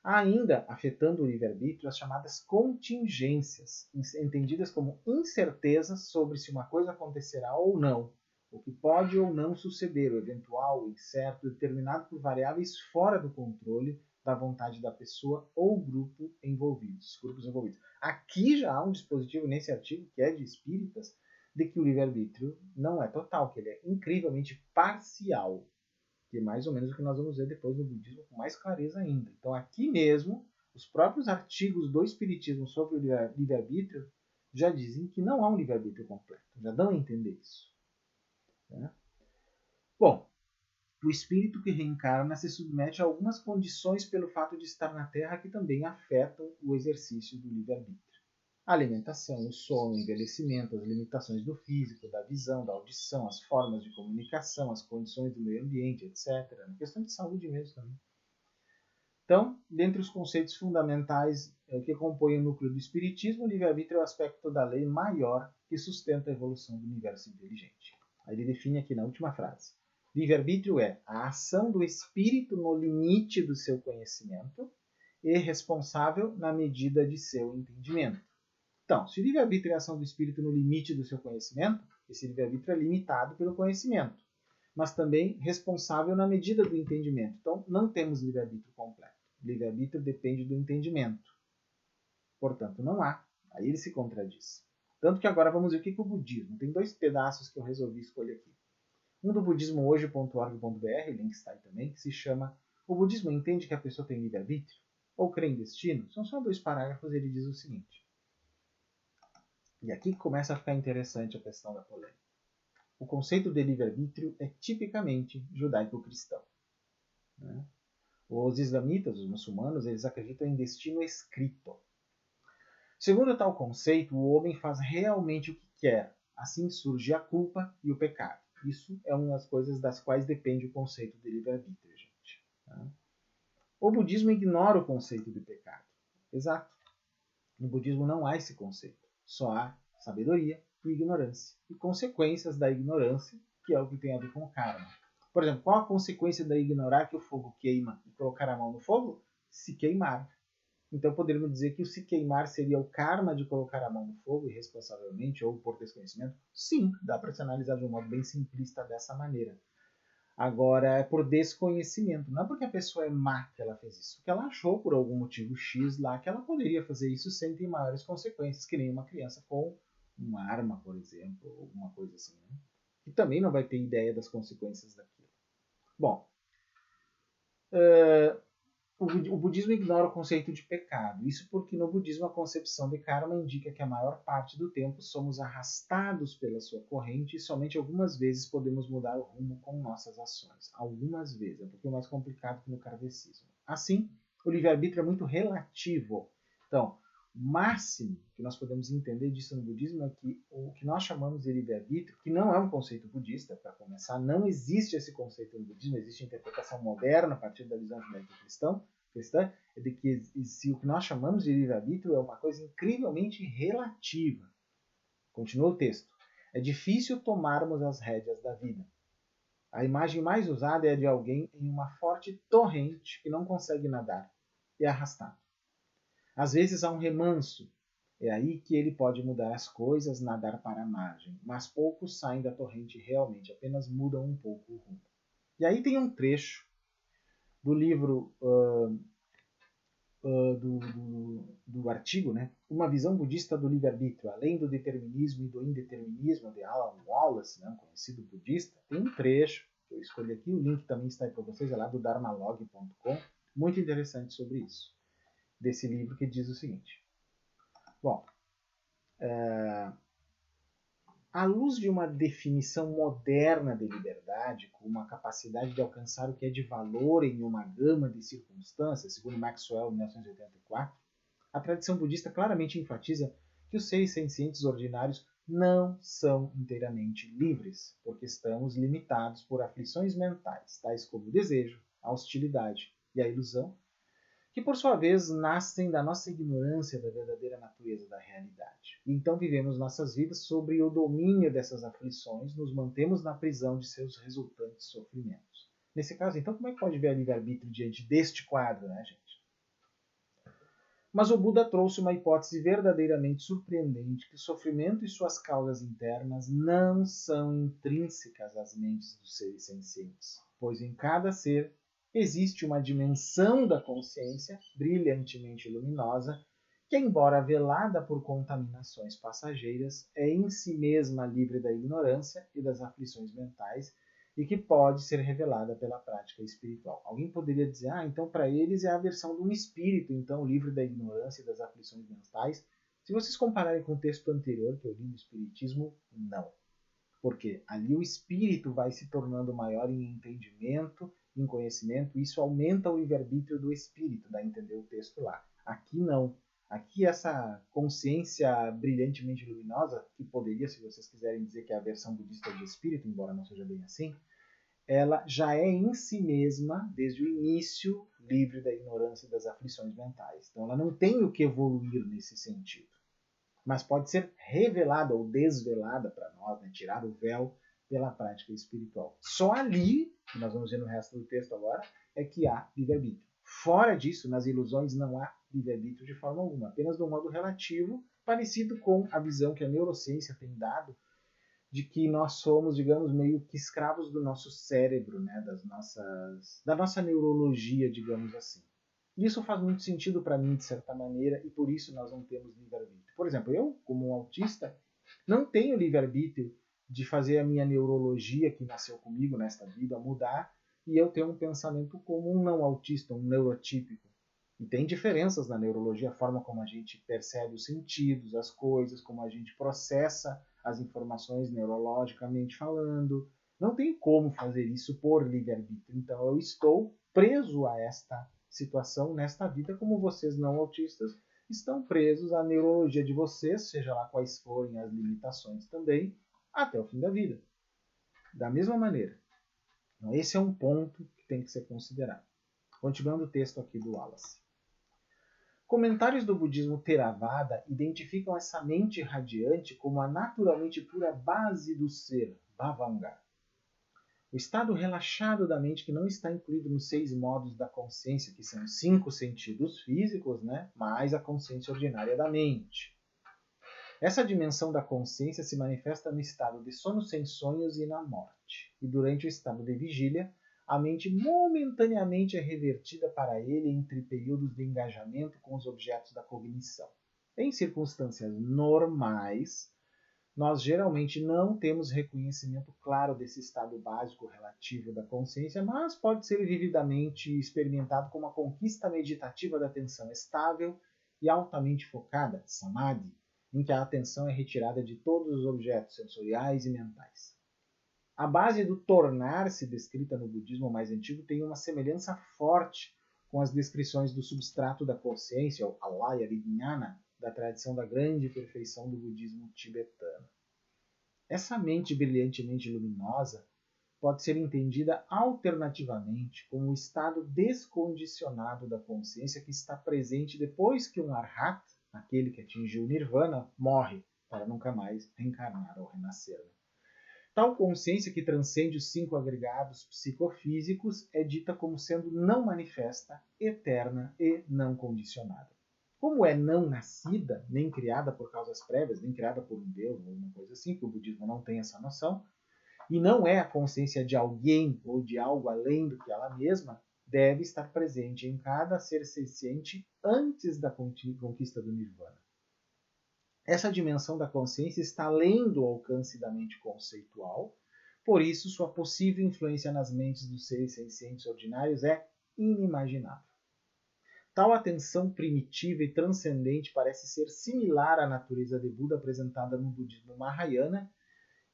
Há ainda, afetando o livre-arbítrio, as chamadas contingências, entendidas como incertezas sobre se uma coisa acontecerá ou não, o que pode ou não suceder, o eventual, o incerto, determinado por variáveis fora do controle da vontade da pessoa ou grupos envolvidos. Aqui já há um dispositivo nesse artigo, que é de espíritas, de que o livre-arbítrio não é total, que ele é incrivelmente parcial, que é mais ou menos o que nós vamos ver depois no budismo com mais clareza ainda. Então aqui mesmo, os próprios artigos do espiritismo sobre o livre-arbítrio já dizem que não há um livre-arbítrio completo, já dão a entender isso. Né? Bom, o espírito que reencarna se submete a algumas condições pelo fato de estar na Terra que também afetam o exercício do livre-arbítrio. A alimentação, o sono, o envelhecimento, as limitações do físico, da visão, da audição, as formas de comunicação, as condições do meio ambiente, etc. É questão de saúde mesmo também. Então, dentre os conceitos fundamentais que compõem o núcleo do espiritismo, o livre-arbítrio é o aspecto da lei maior que sustenta a evolução do universo inteligente. Aí ele define aqui na última frase. Livre-arbítrio é a ação do espírito no limite do seu conhecimento e responsável na medida de seu entendimento. Então, se o livre-arbítrio é a ação do espírito no limite do seu conhecimento, esse livre-arbítrio é limitado pelo conhecimento, mas também responsável na medida do entendimento. Então, não temos livre-arbítrio completo. O livre-arbítrio depende do entendimento. Portanto, não há. Aí ele se contradiz. Tanto que agora vamos ver o que é o budismo. Tem dois pedaços que eu resolvi escolher aqui. Um do budismohoje.org.br, link está aí também, que se chama O budismo entende que a pessoa tem livre-arbítrio? Ou crê em destino? São só 2 parágrafos e ele diz o seguinte. E aqui começa a ficar interessante a questão da polêmica. O conceito de livre-arbítrio é tipicamente judaico-cristão. Né? Os islamitas, os muçulmanos, eles acreditam em destino escrito. Segundo tal conceito, o homem faz realmente o que quer. Assim surge a culpa e o pecado. Isso é uma das coisas das quais depende o conceito de livre-arbítrio, gente. Tá? O budismo ignora o conceito de pecado. Exato. No budismo não há esse conceito. Só há sabedoria e ignorância. E consequências da ignorância, que é o que tem a ver com o karma. Por exemplo, qual a consequência da ignorar que o fogo queima e colocar a mão no fogo? Se queimar. Então poderíamos dizer que o se queimar seria o karma de colocar a mão no fogo irresponsavelmente ou por desconhecimento? Sim, dá para se analisar de um modo bem simplista dessa maneira. Agora, é por desconhecimento. Não é porque a pessoa é má que ela fez isso. Que ela achou, por algum motivo X lá, que ela poderia fazer isso sem ter maiores consequências, que nem uma criança com uma arma, por exemplo, ou alguma coisa assim. Né? Que também não vai ter ideia das consequências daquilo. Bom, o budismo ignora o conceito de pecado. Isso porque no budismo a concepção de karma indica que a maior parte do tempo somos arrastados pela sua corrente e somente algumas vezes podemos mudar o rumo com nossas ações. Algumas vezes, é um pouquinho mais complicado que no kardecismo. Assim, o livre-arbítrio é muito relativo. Então, o máximo que nós podemos entender disso no budismo é que o que nós chamamos de livre-arbítrio, que não é um conceito budista, para começar, não existe esse conceito no budismo, existe a interpretação moderna a partir da visão judaico-cristã, é de que se o que nós chamamos de livre-arbítrio é uma coisa incrivelmente relativa. Continua o texto. É difícil tomarmos as rédeas da vida. A imagem mais usada é a de alguém em uma forte torrente que não consegue nadar e é arrastado. Às vezes há um remanso. É aí que ele pode mudar as coisas, nadar para a margem. Mas poucos saem da torrente realmente, apenas mudam um pouco o rumo. E aí tem um trecho do livro do artigo, né? Uma visão budista do livre-arbítrio, além do determinismo e do indeterminismo, de Alan Wallace, né? Um conhecido budista, tem um trecho que eu escolhi aqui, o link também está aí para vocês, é lá do dharmalog.com, muito interessante sobre isso, desse livro que diz o seguinte. Bom, à luz de uma definição moderna de liberdade, com uma capacidade de alcançar o que é de valor em uma gama de circunstâncias, segundo Maxwell, 1984, a tradição budista claramente enfatiza que os seres sencientes ordinários não são inteiramente livres, porque estamos limitados por aflições mentais, tais como o desejo, a hostilidade e a ilusão, que por sua vez nascem da nossa ignorância da verdadeira natureza da realidade. E então vivemos nossas vidas sob o domínio dessas aflições, nos mantemos na prisão de seus resultantes sofrimentos. Nesse caso, então, como é que pode ver a livre-arbítrio diante deste quadro, né, gente? Mas o Buda trouxe uma hipótese verdadeiramente surpreendente, que o sofrimento e suas causas internas não são intrínsecas às mentes dos seres sencientes, pois em cada ser existe uma dimensão da consciência brilhantemente luminosa que, embora velada por contaminações passageiras, é em si mesma livre da ignorância e das aflições mentais e que pode ser revelada pela prática espiritual. Alguém poderia dizer, então para eles é a versão de um espírito, então livre da ignorância e das aflições mentais. Se vocês compararem com o texto anterior que eu li no Espiritismo, não. Porque ali o espírito vai se tornando maior em entendimento, em conhecimento, e isso aumenta o livre-arbítrio do espírito, dá a entender o texto lá. Aqui não. Aqui essa consciência brilhantemente luminosa, que poderia, se vocês quiserem dizer que é a versão budista de espírito, embora não seja bem assim, ela já é em si mesma, desde o início, livre da ignorância e das aflições mentais. Então ela não tem o que evoluir nesse sentido. Mas pode ser revelada ou desvelada para nós, né? Tirar o véu pela prática espiritual. Só ali, que nós vamos ver no resto do texto agora, é que há livre-arbítrio. Fora disso, nas ilusões não há livre-arbítrio de forma alguma, apenas de um modo relativo, parecido com a visão que a neurociência tem dado de que nós somos, digamos, meio que escravos do nosso cérebro, né? Da nossa neurologia, digamos assim. Isso faz muito sentido para mim, de certa maneira, e por isso nós não temos livre-arbítrio. Por exemplo, eu, como um autista, não tenho livre-arbítrio de fazer a minha neurologia, que nasceu comigo nesta vida, mudar, e eu ter um pensamento como um não autista, um neurotípico. E tem diferenças na neurologia, a forma como a gente percebe os sentidos, as coisas, como a gente processa as informações neurologicamente falando. Não tem como fazer isso por livre-arbítrio. Então eu estou preso a esta situação nesta vida, como vocês não autistas estão presos à neurologia de vocês, seja lá quais forem as limitações também, até o fim da vida. Da mesma maneira. Então, esse é um ponto que tem que ser considerado. Continuando o texto aqui do Wallace. Comentários do budismo Theravada identificam essa mente radiante como a naturalmente pura base do ser, Bhavanga. O estado relaxado da mente que não está incluído nos 6 modos da consciência, que são 5 sentidos físicos, né, mais a consciência ordinária da mente. Essa dimensão da consciência se manifesta no estado de sono sem sonhos e na morte. E durante o estado de vigília, a mente momentaneamente é revertida para ele entre períodos de engajamento com os objetos da cognição. Em circunstâncias normais, nós geralmente não temos reconhecimento claro desse estado básico relativo da consciência, mas pode ser vividamente experimentado como a conquista meditativa da atenção estável e altamente focada, samadhi, em que a atenção é retirada de todos os objetos sensoriais e mentais. A base do tornar-se descrita no budismo mais antigo tem uma semelhança forte com as descrições do substrato da consciência, ou alaya vijnana, da tradição da grande perfeição do budismo tibetano. Essa mente brilhantemente luminosa pode ser entendida alternativamente como o estado descondicionado da consciência que está presente depois que um arhat, aquele que atingiu o nirvana, morre, para nunca mais reencarnar ou renascer. Tal consciência que transcende os 5 agregados psicofísicos é dita como sendo não manifesta, eterna e não condicionada. Como é não nascida, nem criada por causas prévias, nem criada por um Deus ou uma coisa assim, que o budismo não tem essa noção, e não é a consciência de alguém ou de algo além do que ela mesma, deve estar presente em cada ser senciente antes da conquista do Nirvana. Essa dimensão da consciência está além do alcance da mente conceitual, por isso sua possível influência nas mentes dos seres sencientes ordinários é inimaginável. Tal atenção primitiva e transcendente parece ser similar à natureza de Buda apresentada no budismo Mahayana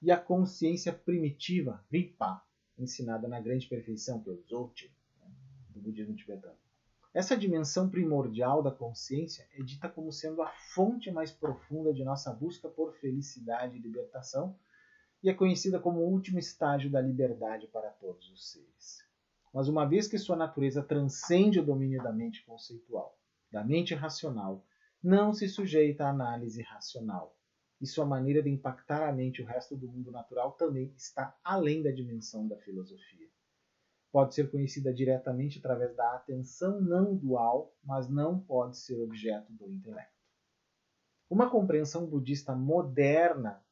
e à consciência primitiva, Vipa, ensinada na Grande Perfeição, que é o Dzogchen, do budismo tibetano. Essa dimensão primordial da consciência é dita como sendo a fonte mais profunda de nossa busca por felicidade e libertação e é conhecida como o último estágio da liberdade para todos os seres. Mas uma vez que sua natureza transcende o domínio da mente conceitual, da mente racional, não se sujeita à análise racional, e sua maneira de impactar a mente e o resto do mundo natural também está além da dimensão da filosofia. Pode ser conhecida diretamente através da atenção não dual, mas não pode ser objeto do intelecto. Uma compreensão budista moderna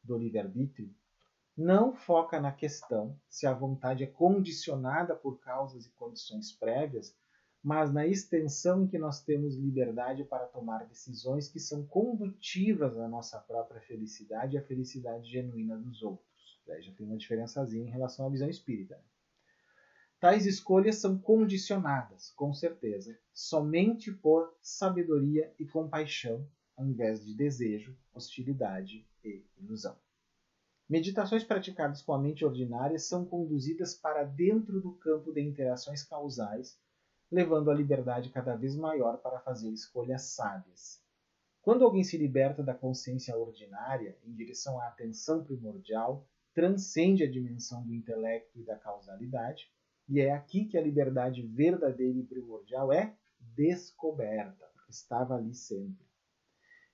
do livre-arbítrio não foca na questão se a vontade é condicionada por causas e condições prévias, mas na extensão em que nós temos liberdade para tomar decisões que são condutivas à nossa própria felicidade e à felicidade genuína dos outros. Aí já tem uma diferençazinha em relação à visão espírita. Tais escolhas são condicionadas, com certeza, somente por sabedoria e compaixão, ao invés de desejo, hostilidade e ilusão. Meditações praticadas com a mente ordinária são conduzidas para dentro do campo de interações causais, levando a liberdade cada vez maior para fazer escolhas sábias. Quando alguém se liberta da consciência ordinária em direção à atenção primordial, transcende a dimensão do intelecto e da causalidade, e é aqui que a liberdade verdadeira e primordial é descoberta, porque estava ali sempre.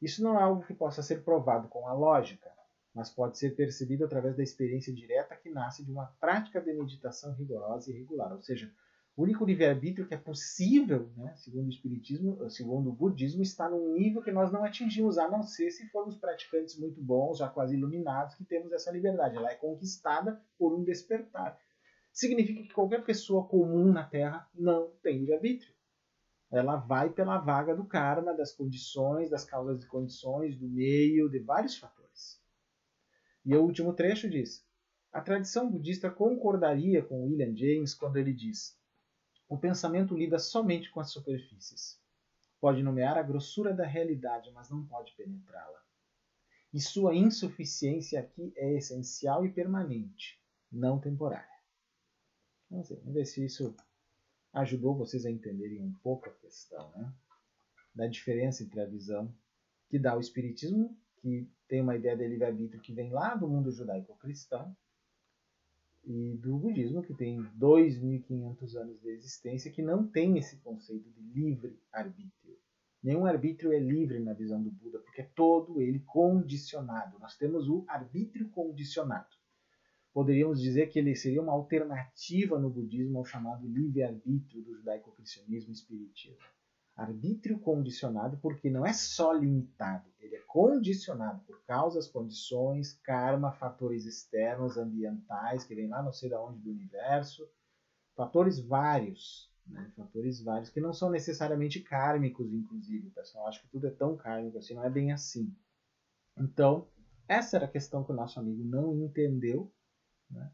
Isso não é algo que possa ser provado com a lógica, mas pode ser percebido através da experiência direta que nasce de uma prática de meditação rigorosa e regular. Ou seja, o único livre-arbítrio que é possível, né, segundo o espiritismo, segundo o budismo, está num nível que nós não atingimos, a não ser se formos praticantes muito bons, já quase iluminados, que temos essa liberdade. Ela é conquistada por um despertar. Significa que qualquer pessoa comum na Terra não tem livre-arbítrio. Ela vai pela vaga do karma, das condições, das causas e condições, do meio, de vários fatores. E o último trecho diz: a tradição budista concordaria com William James quando ele diz: o pensamento lida somente com as superfícies. Pode nomear a grossura da realidade, mas não pode penetrá-la. E sua insuficiência aqui é essencial e permanente, não temporária. Vamos ver se isso ajudou vocês a entenderem um pouco a questão, né? Da diferença entre a visão que dá o Espiritismo, que tem uma ideia de livre-arbítrio que vem lá do mundo judaico-cristão, e do budismo, que tem 2.500 anos de existência, que não tem esse conceito de livre-arbítrio. Nenhum arbítrio é livre na visão do Buda, porque é todo ele condicionado. Nós temos o arbítrio condicionado. Poderíamos dizer que ele seria uma alternativa no budismo ao chamado livre-arbítrio do judaico-cristianismo e espiritismo. Arbítrio condicionado porque não é só limitado, ele é condicionado por causas, condições, karma, fatores externos, ambientais, que vem lá não sei de onde do universo, fatores vários, né? Fatores vários que não são necessariamente kármicos, inclusive, pessoal. Acho que tudo é tão kármico assim, não é bem assim. Então, essa era a questão que o nosso amigo não entendeu, né?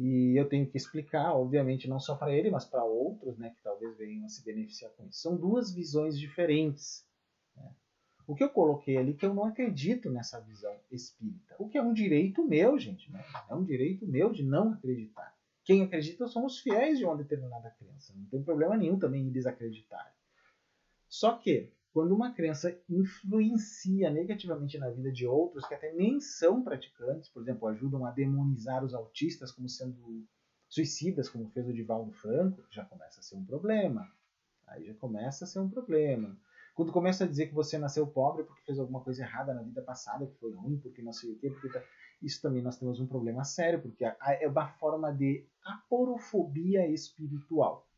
E eu tenho que explicar, obviamente, não só para ele, mas para outros, né, que talvez venham a se beneficiar com isso. São duas visões diferentes, né? O que eu coloquei ali que eu não acredito nessa visão espírita. O que é um direito meu, gente, né? É um direito meu de não acreditar. Quem acredita são os fiéis de uma determinada crença. Não tem problema nenhum também em desacreditar. Só que, quando uma crença influencia negativamente na vida de outros que até nem são praticantes, por exemplo, ajudam a demonizar os autistas como sendo suicidas, como fez o Divaldo Franco, já começa a ser um problema. Aí já começa a ser um problema. Quando começa a dizer que você nasceu pobre porque fez alguma coisa errada na vida passada, que foi ruim, porque não sei o quê, porque isso também nós temos um problema sério, porque é uma forma de aporofobia espiritual.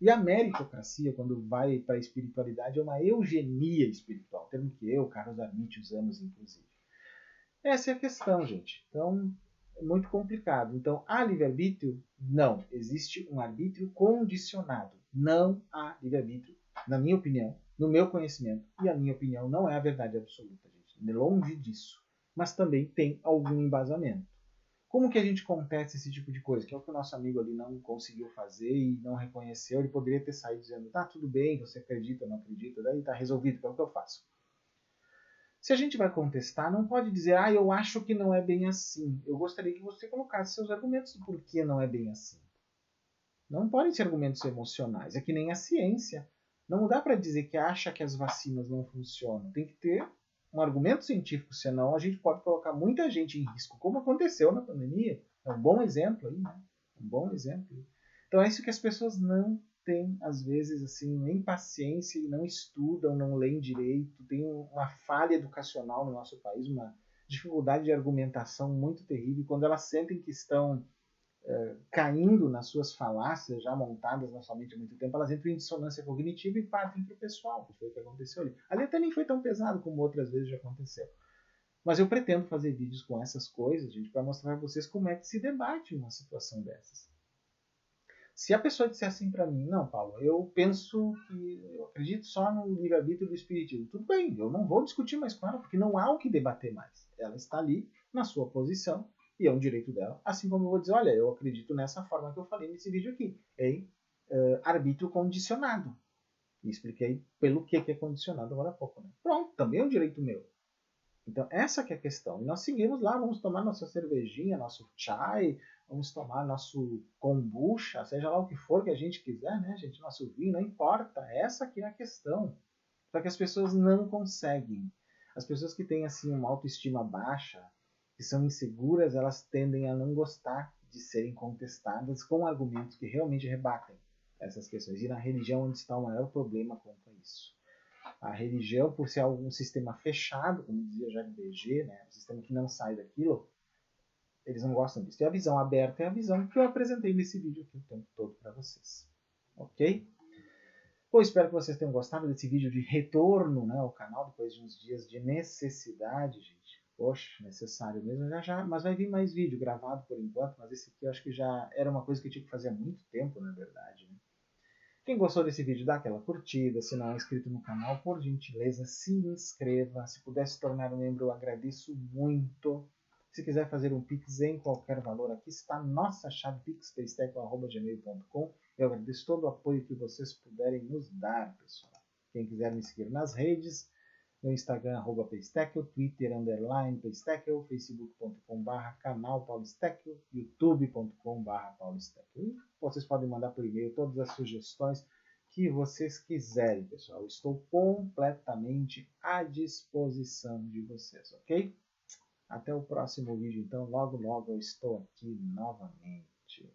E a meritocracia, quando vai para a espiritualidade, é uma eugenia espiritual, termo que eu, Carlos Armite, usamos, inclusive. Essa é a questão, gente. Então, muito complicado. Então, há livre-arbítrio? Não. Existe um arbítrio condicionado. Não há livre-arbítrio, na minha opinião, no meu conhecimento. E a minha opinião não é a verdade absoluta, gente. Longe disso. Mas também tem algum embasamento. Como que a gente contesta esse tipo de coisa? Que é o que o nosso amigo ali não conseguiu fazer e não reconheceu. Ele poderia ter saído dizendo, tá, tudo bem, você acredita ou não acredita, daí tá resolvido, que é o que eu faço. Se a gente vai contestar, não pode dizer, eu acho que não é bem assim. Eu gostaria que você colocasse seus argumentos do porquê não é bem assim. Não podem ser argumentos emocionais. É que nem a ciência. Não dá para dizer que acha que as vacinas não funcionam. Tem que ter um argumento científico, senão a gente pode colocar muita gente em risco, como aconteceu na pandemia. É um bom exemplo aí, né? Um bom exemplo. Então é isso que as pessoas não têm, às vezes, assim, nem paciência, não estudam, não leem direito, tem uma falha educacional no nosso país, uma dificuldade de argumentação muito terrível. Quando elas sentem que estão caindo nas suas falácias já montadas na sua mente há muito tempo, elas entram em dissonância cognitiva e partem para o pessoal, que foi o que aconteceu ali. Ali até nem foi tão pesado como outras vezes já aconteceu. Mas eu pretendo fazer vídeos com essas coisas, gente, para mostrar para vocês como é que se debate uma situação dessas. Se a pessoa disser assim para mim, não, Paulo, eu penso que eu acredito só no livre-arbítrio do espiritismo, tudo bem, eu não vou discutir mais com ela, porque não há o que debater mais. Ela está ali na sua posição e é um direito dela. Assim como eu vou dizer, olha, eu acredito nessa forma que eu falei nesse vídeo aqui, em arbítrio condicionado. E expliquei pelo que é condicionado agora há pouco. Né? Pronto, também é um direito meu. Então, essa que é a questão. E nós seguimos lá, vamos tomar nossa cervejinha, nosso chai, vamos tomar nosso kombucha, seja lá o que for que a gente quiser, né, gente? Nosso vinho, não importa. Essa que é a questão. Só que as pessoas não conseguem. As pessoas que têm, assim, uma autoestima baixa, que são inseguras, elas tendem a não gostar de serem contestadas com argumentos que realmente rebatem essas questões. E na religião onde está o maior problema quanto a isso. A religião, por ser um sistema fechado, como dizia Jacques Beget, né, um sistema que não sai daquilo, eles não gostam disso. E a visão aberta é a visão que eu apresentei nesse vídeo aqui o tempo todo para vocês. Ok? Bom, espero que vocês tenham gostado desse vídeo de retorno, né, ao canal, depois de uns dias de necessidade, gente. Poxa, necessário mesmo, mas vai vir mais vídeo gravado por enquanto, mas esse aqui eu acho que já era uma coisa que eu tinha que fazer há muito tempo, na verdade. Né? Quem gostou desse vídeo, dá aquela curtida. Se não é inscrito no canal, por gentileza, se inscreva. Se puder se tornar um membro, eu agradeço muito. Se quiser fazer um Pix em qualquer valor, aqui está a nossa chave pixpaystack@gmail.com. Eu agradeço todo o apoio que vocês puderem nos dar, pessoal. Quem quiser me seguir nas redes, no Instagram, @paystack, Twitter, _paystack, facebook.com/canal Paulistack, youtube.com/paulistack. Vocês podem mandar por e-mail todas as sugestões que vocês quiserem, pessoal. Eu estou completamente à disposição de vocês, ok? Até o próximo vídeo, então. Logo, logo eu estou aqui novamente.